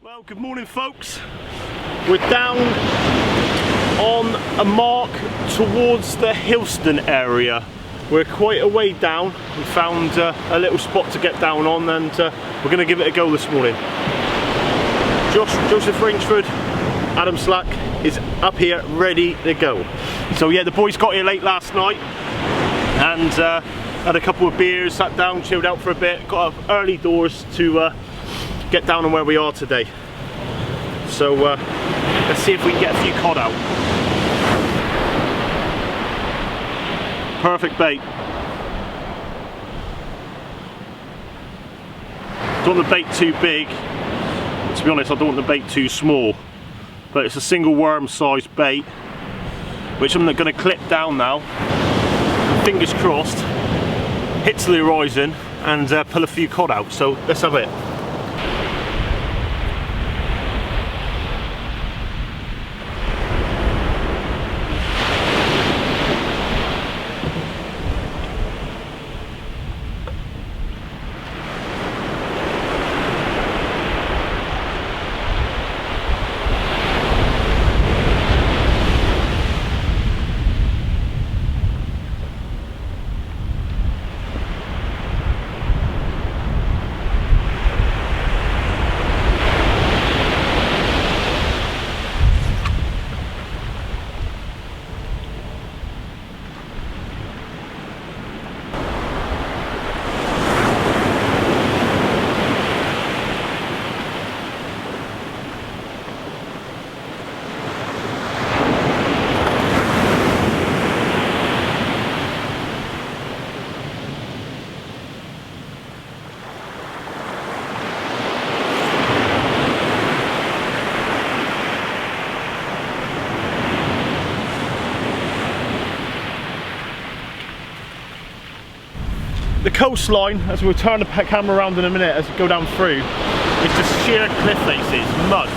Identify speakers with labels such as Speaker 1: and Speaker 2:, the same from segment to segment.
Speaker 1: Well, good morning folks. We're down on a mark towards the HILSTON area. We're quite a way down. We found a little spot to get down on, and we're going to give it a go this morning. Joseph Rainsford, Adam Slack is up here ready to go. So yeah, the boys got here late last night and had a couple of beers, sat down, chilled out for a bit, got up early doors to get down on where we are today. So let's see if we can get a few cod out. Perfect bait. Don't want the bait too big. To be honest, I don't want the bait too small. But it's a single worm sized bait, which I'm going to clip down now. And fingers crossed, hits the horizon and pull a few cod out. So let's have it. The coastline, as we'll turn the camera around in a minute as we go down through, is just sheer cliff faces, mud,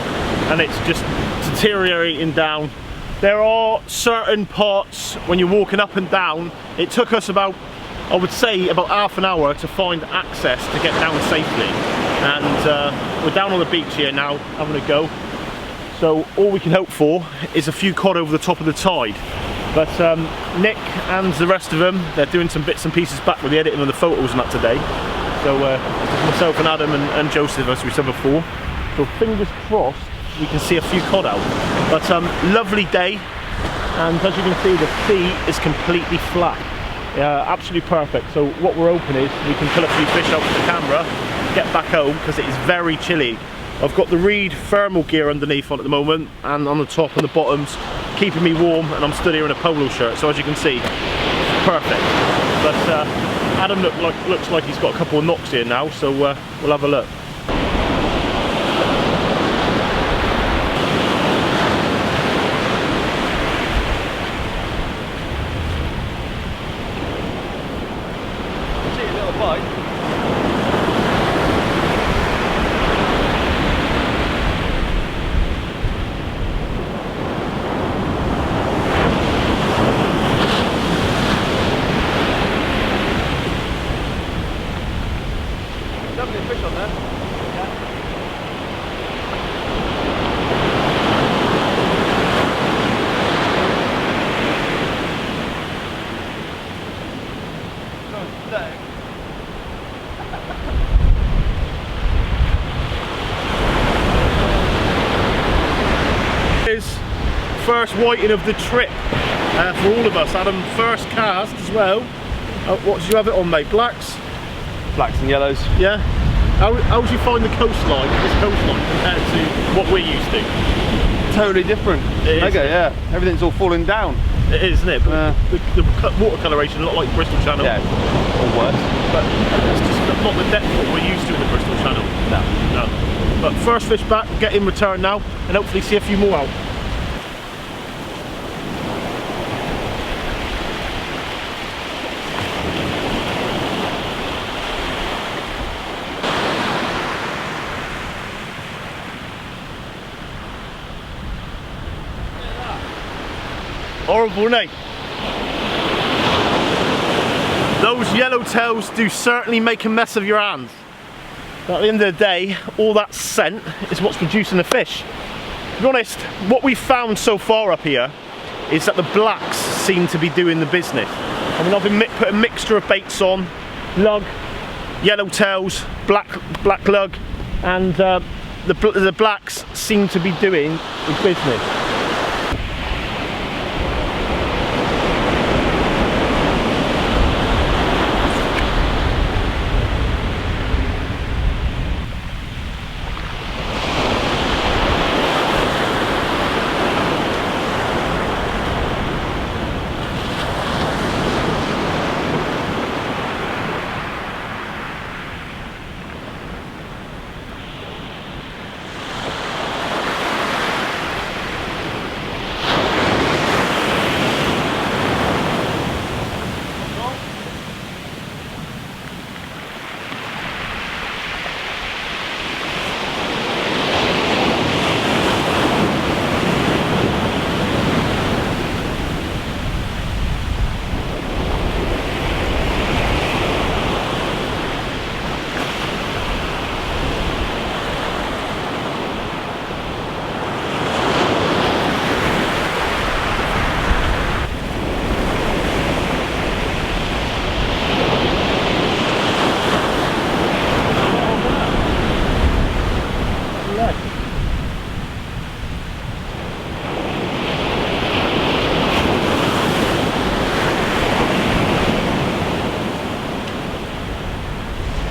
Speaker 1: and it's just deteriorating down. There are certain parts when you're walking up and down, it took us about, I would say, about half an hour to find access to get down safely. And we're down on the beach here now, having a go. So all we can hope for is a few cod over the top of the tide. But Nick and the rest of them, they're doing some bits and pieces back with the editing of the photos and that today. So myself and Adam and Joseph, as we said before. So fingers crossed we can see a few cod out. But lovely day, and as you can see, the sea is completely flat. Absolutely perfect. So what we're hoping is we can pull a few fish out with the camera, get back home, because it is very chilly. I've got the Reed thermal gear underneath on at the moment, and on the top and the bottoms, keeping me warm, and I'm stood here in a polo shirt, so as you can see, perfect. But Adam looks like he's got a couple of knocks here now, so we'll have a look.
Speaker 2: See a little bite. Definitely fish on there. Yeah. So today.
Speaker 1: Here's first whiting of the trip for all of us. Adam, first cast as well. What did you have it on, mate? Blacks?
Speaker 2: Blacks and yellows.
Speaker 1: Yeah. How would you find the coastline, this coastline, compared to what we're used to?
Speaker 2: Totally different.
Speaker 1: It is,
Speaker 2: okay, yeah. Everything's all falling down.
Speaker 1: It is, isn't it? But the water coloration, a lot like Bristol Channel.
Speaker 2: Yeah. Or worse.
Speaker 1: But it's just not the depth that we're used to in the Bristol Channel. No. But first fish back, get in return now, and hopefully see a few more out. Horrible, isn't it? Those yellowtails do certainly make a mess of your hands. But at the end of the day, all that scent is what's producing the fish. To be honest, what we've found so far up here is that the blacks seem to be doing the business. I mean, I've been putting a mixture of baits on, lug, yellowtails, black lug, and the blacks seem to be doing the business.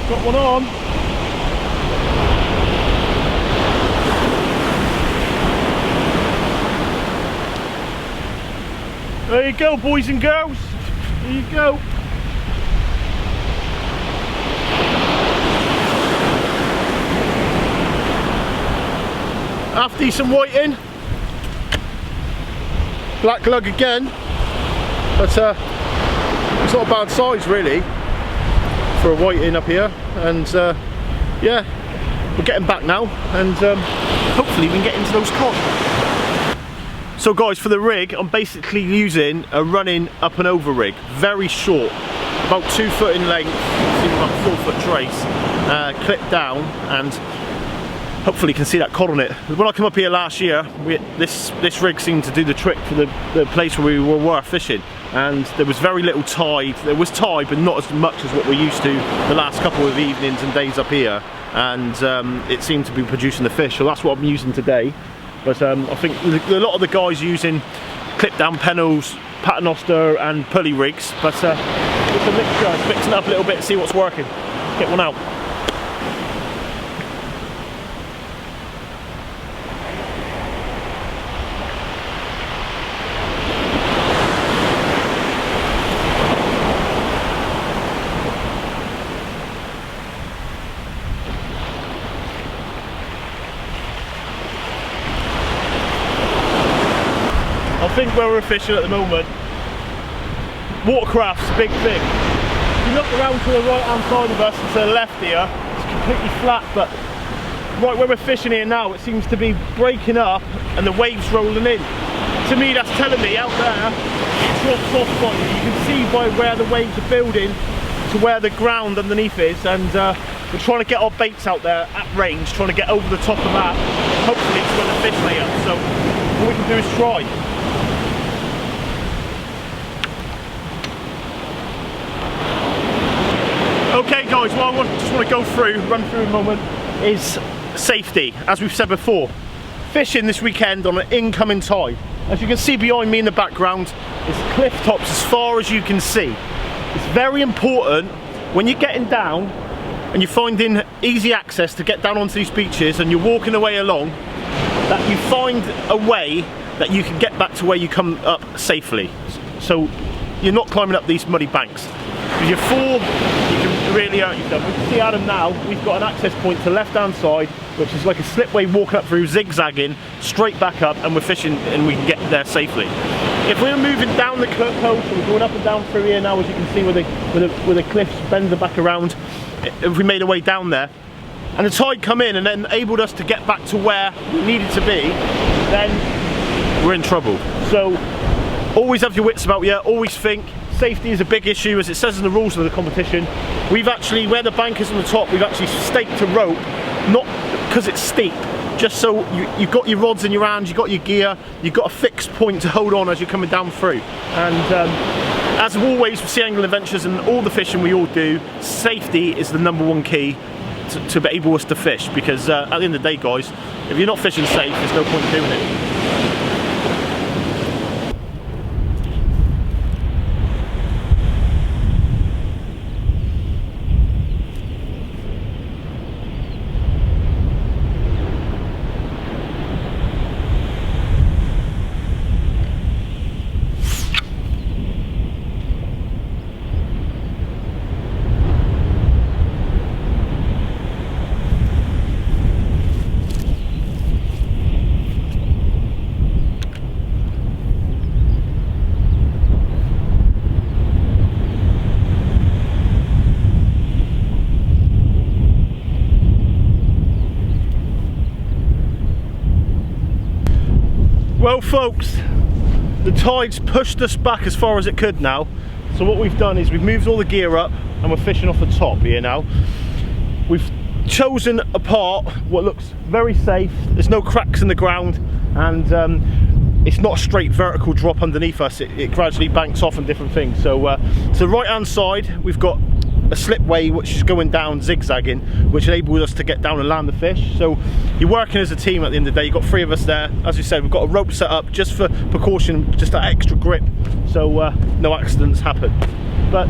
Speaker 1: Got one on. There you go, boys and girls. There you go. Half decent whiting. Black lug again. But it's not a bad size really for a whiting up here, and yeah, we're getting back now, and hopefully we can get into those cod. So guys, for the rig, I'm basically using a running up and over rig, very short, about 2 foot in length, about 4 foot trace, clipped down, and hopefully you can see that cod on it. When I came up here last year, this rig seemed to do the trick for the place where we were fishing, and there was very little tide. There was tide, but not as much as what we're used to the last couple of evenings and days up here, and it seemed to be producing the fish, so that's what I'm using today. But I think a lot of the guys using clip down pennels, paternoster and pulley rigs, but it's a mixture, mixing it up a little bit, see what's working. Get one out. I think where we're fishing at the moment, watercraft's a big thing. If you look around to the right hand side of us and to the left here, it's completely flat, but right where we're fishing here now, it seems to be breaking up and the waves rolling in. To me, that's telling me out there, it's your soft spot. You can see by where the waves are building to where the ground underneath is, and we're trying to get our baits out there at range, trying to get over the top of that, hopefully to where the fish lay up. So all we can do is try. Okay guys, what I just want to run through a moment, is safety. As we've said before, fishing this weekend on an incoming tide. As you can see behind me in the background, it's cliff tops as far as you can see. It's very important when you're getting down and you're finding easy access to get down onto these beaches and you're walking away along, that you find a way that you can get back to where you come up safely. So you're not climbing up these muddy banks. If you fall, you can really hurt yourself. We can see Adam now, we've got an access point to the left hand side, which is like a slipway walking up through, zigzagging, straight back up, and we're fishing and we can get there safely. If we're moving down the coast, and we're going up and down through here now, as you can see where the cliffs bend back around, if we made our way down there, and the tide come in and then enabled us to get back to where we needed to be, then we're in trouble. So always have your wits about you, always think safety is a big issue, as it says in the rules of the competition. We've actually, where the bank is on the top, we've actually staked a rope, not because it's steep, just so you've got your rods in your hands, you've got your gear, you've got a fixed point to hold on as you're coming down through. And as always with Sea Angling Adventures and all the fishing we all do, safety is the #1 key to be able to fish, because at the end of the day, guys, if you're not fishing safe, there's no point in doing it. Well folks, the tide's pushed us back as far as it could now. So what we've done is we've moved all the gear up and we're fishing off the top here now. We've chosen a part what looks very safe. There's no cracks in the ground, and it's not a straight vertical drop underneath us. It gradually banks off on different things. So to the right hand side we've got a slipway which is going down zigzagging, which enables us to get down and land the fish. So you're working as a team at the end of the day. You've got 3 of us there. As we said, we've got a rope set up just for precaution, just that extra grip, so no accidents happen. But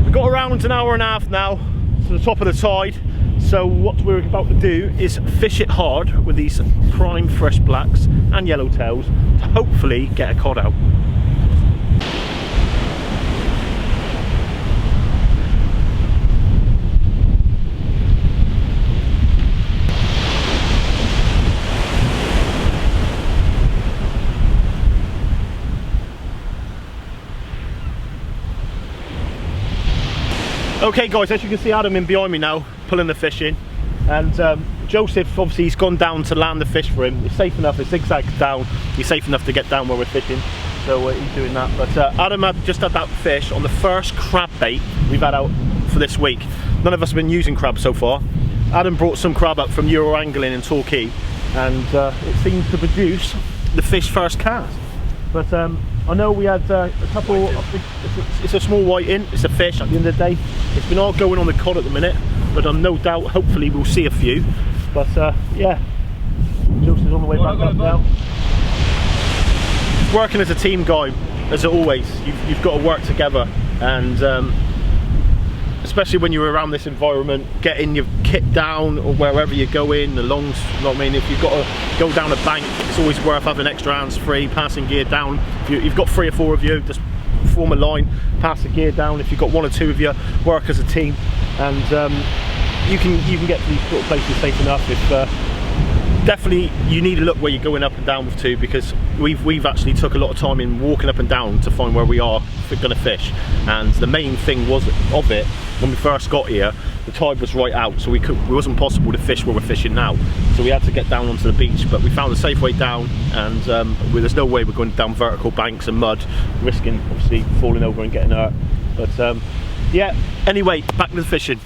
Speaker 1: we've got around an hour and a half now to the top of the tide. So what we're about to do is fish it hard with these prime fresh blacks and yellowtails to hopefully get a cod out. Okay guys, as you can see Adam in behind me now, pulling the fish in, and Joseph, obviously he's gone down to land the fish for him. It's safe enough, it's zigzagged down, he's safe enough to get down where we're fishing, so he's doing that. But Adam just had that fish on the first crab bait we've had out for this week. None of us have been using crab so far. Adam brought some crab up from Euro Angling in Torquay, and it seemed to produce the fish first cast. But I know we had a couple, it's a small whiting, it's a fish at the end of the day. It's been all going on the cod at the minute, but I'm no doubt, hopefully we'll see a few. But yeah, Joseph's on the way back up now. Working as a team, guy, as always, you've got to work together, and especially when you're around this environment, getting your kit down or wherever you're going, the longs, you know what I mean, if you've got to go down a bank, it's always worth having extra hands free, passing gear down. If you've got 3 or 4 of you, just form a line, pass the gear down. If you've got 1 or 2 of you, work as a team, and you can get to these sort of places safe enough. If definitely you need to look where you're going up and down with too, because we've actually took a lot of time in walking up and down to find where we are going to fish. And the main thing was of it, when we first got here, the tide was right out, so it wasn't possible to fish where we're fishing now, so we had to get down onto the beach. But we found a safe way down, and there's no way we're going down vertical banks and mud, risking obviously falling over and getting hurt. But yeah, anyway, back to the fishing.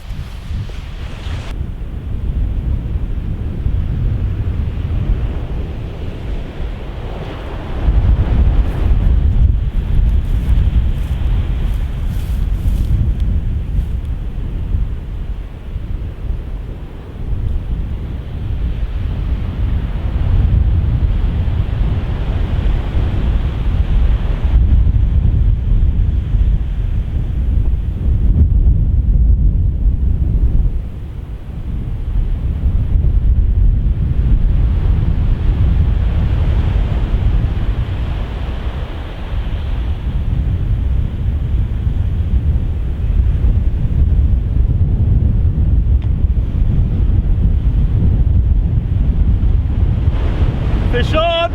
Speaker 1: Fish on!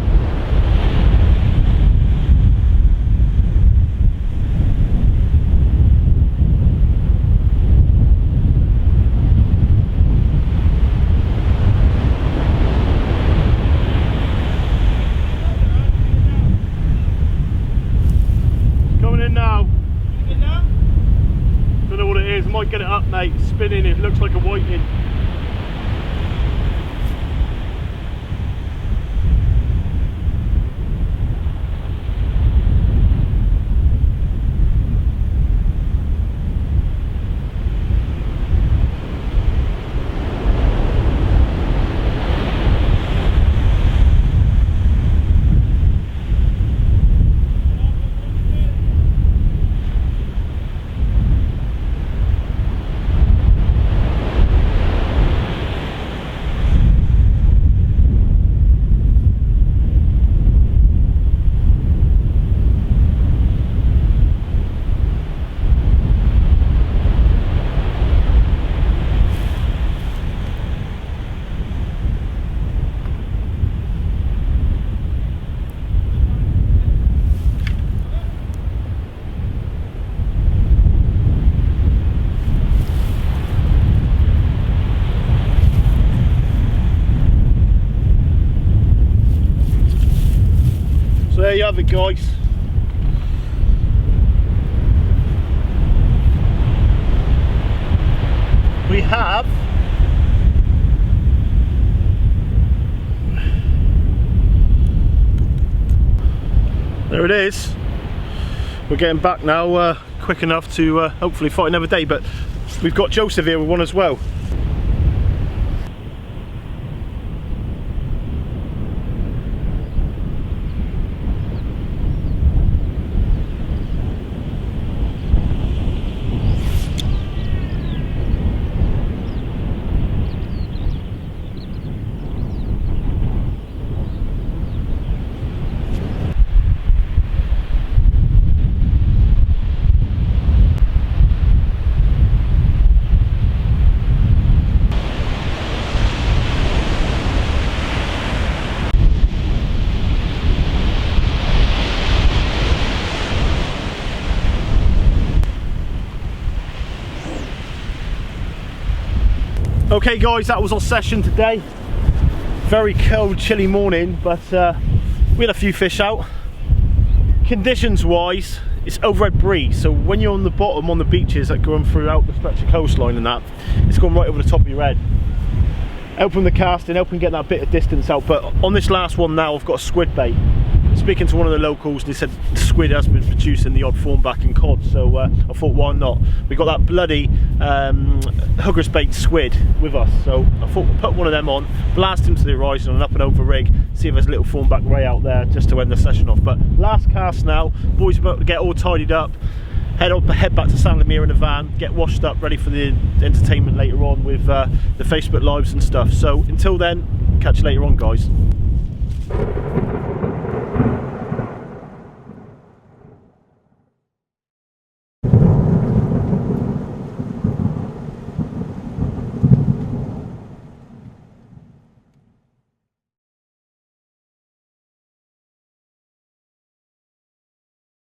Speaker 1: Coming in now. spinning, it looks like a whiting. There you have it, guys. We have there it is. We're getting back now quick enough to hopefully fight another day, but we've got Joseph here with one as well. Okay guys, that was our session today. Very cold, chilly morning, but we had a few fish out. Conditions wise, it's overhead breeze, so when you're on the bottom on the beaches that go throughout the stretch of coastline and that, it's going right over the top of your head. Helping the casting, helping get that bit of distance out, but on this last one now I've got a squid bait. Speaking to one of the locals, they said the squid has been producing the odd thornback and cod, so I thought why not. We got that bloody hooker's bait squid with us, so I thought we'll put one of them on, blast him to the horizon on an up and over rig, see if there's a little thornback ray out there just to end the session off. But last cast now, boys are about to get all tidied up, head back to San Lemire in the van, get washed up, ready for the entertainment later on with the Facebook lives and stuff. So until then, catch you later on, guys.